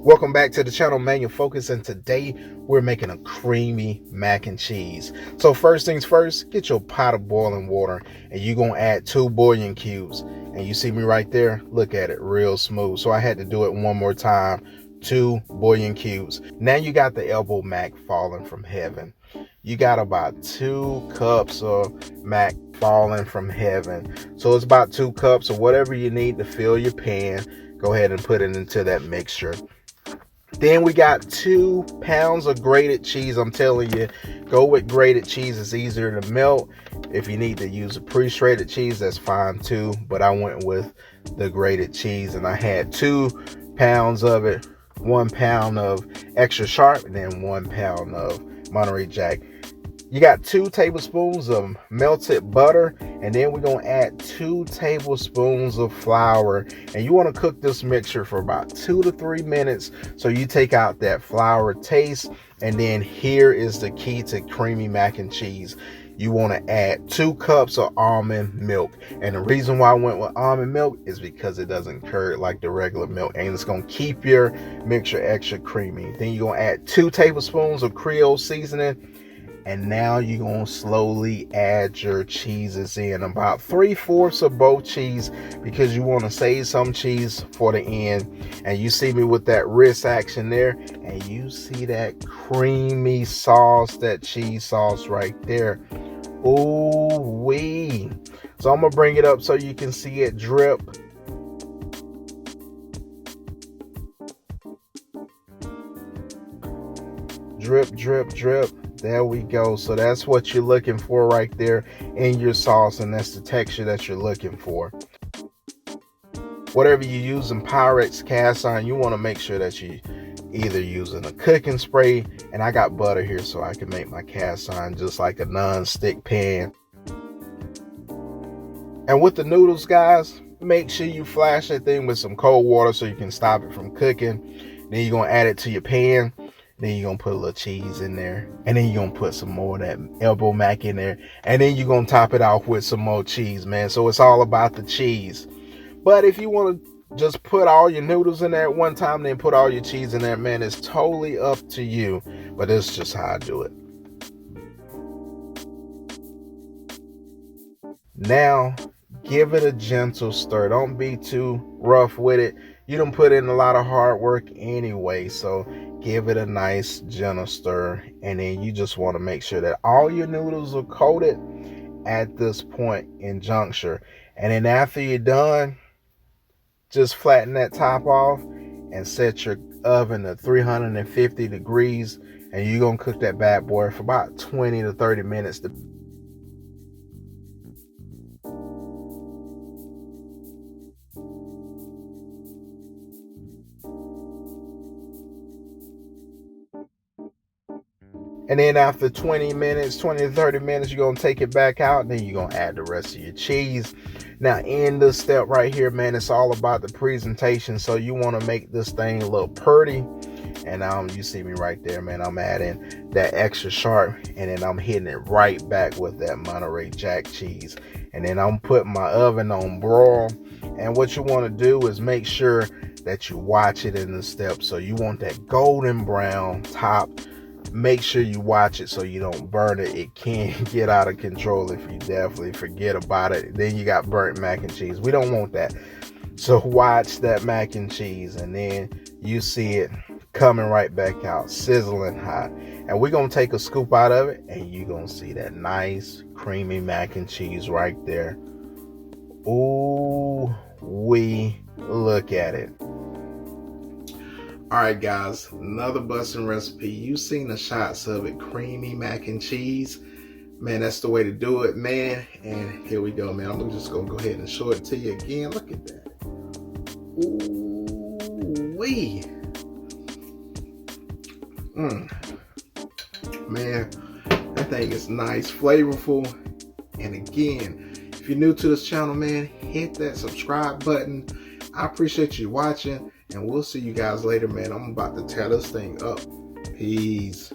Welcome back to the channel, man. Your focus, and today we're making a creamy mac and cheese. So first things first, get your pot of boiling water and you're gonna add 2 bouillon cubes. And you see me right there, look at it, real smooth. So I had to do it one more time. 2 bouillon cubes. Now you got the elbow mac falling from heaven. You got about 2 cups of mac falling from heaven. So it's about 2 cups or whatever you need to fill your pan. Go ahead and put it into that mixture. Then we got 2 pounds of grated cheese. I'm telling you, go with grated cheese. It's easier to melt. If you need to use a pre-shredded cheese, that's fine too. But I went with the grated cheese, and I had 2 pounds of it. 1 pound of extra sharp, and then 1 pound of Monterey Jack. You got 2 tablespoons of melted butter, and then we're going to add 2 tablespoons of flour. And you want to cook this mixture for about 2 to 3 minutes so you take out that flour taste. And then here is the key to creamy mac and cheese. You want to add 2 cups of almond milk. And the reason why I went with almond milk is because it doesn't curdle like the regular milk, and it's going to keep your mixture extra creamy. Then you're going to add 2 tablespoons of Creole seasoning. And now you're going to slowly add your cheeses in, about 3/4 of both cheese, because you want to save some cheese for the end. And you see me with that wrist action there, and you see that creamy sauce, that cheese sauce right there. Ooh wee. So I'm going to bring it up so you can see it drip. Drip, drip, drip. There we go. So that's what you're looking for right there in your sauce, and that's the texture that you're looking for. Whatever you use in Pyrex cast iron, you want to make sure that you either using a cooking spray, and I got butter here so I can make my cast iron just like a non-stick pan. And with the noodles, guys, make sure you flash that thing with some cold water so you can stop it from cooking. Then you're going to add it to your pan. Then you're going to put a little cheese in there. And then you're going to put some more of that elbow mac in there. And then you're going to top it off with some more cheese, man. So it's all about the cheese. But if you want to just put all your noodles in there at one time, then put all your cheese in there, man, it's totally up to you. But it's just how I do it. Now, give it a gentle stir. Don't be too rough with it. You done put in a lot of hard work anyway, so give it a nice gentle stir. And then you just want to make sure that all your noodles are coated at this point in juncture. And then after you're done, just flatten that top off and set your oven to 350 degrees. And you're going to cook that bad boy for about 20 to 30 minutes. And then after 20 to 30 minutes, you're going to take it back out, and then you're going to add the rest of your cheese. Now, in this step right here, man, it's all about the presentation. So you want to make this thing a little pretty. And you see me right there, man. I'm adding that extra sharp, and then I'm hitting it right back with that Monterey Jack cheese. And then I'm putting my oven on broil. And what you want to do is make sure that you watch it in the steps. So you want that golden brown top. Make sure you watch it so you don't burn it. It can get out of control if you definitely forget about it. Then you got burnt mac and cheese. We don't want that. So watch that mac and cheese, and then you see it coming right back out, sizzling hot. And we're going to take a scoop out of it, and you're going to see that nice creamy mac and cheese right there. Ooh, we look at it. All right, guys, another busting recipe. You've seen the shots of it, creamy mac and cheese. Man, that's the way to do it, man. And here we go, man. I'm just going to go ahead and show it to you again. Look at that. Ooh-wee. Man, that thing is nice, flavorful. And again, if you're new to this channel, man, hit that subscribe button. I appreciate you watching. And we'll see you guys later, man. I'm about to tear this thing up. Peace.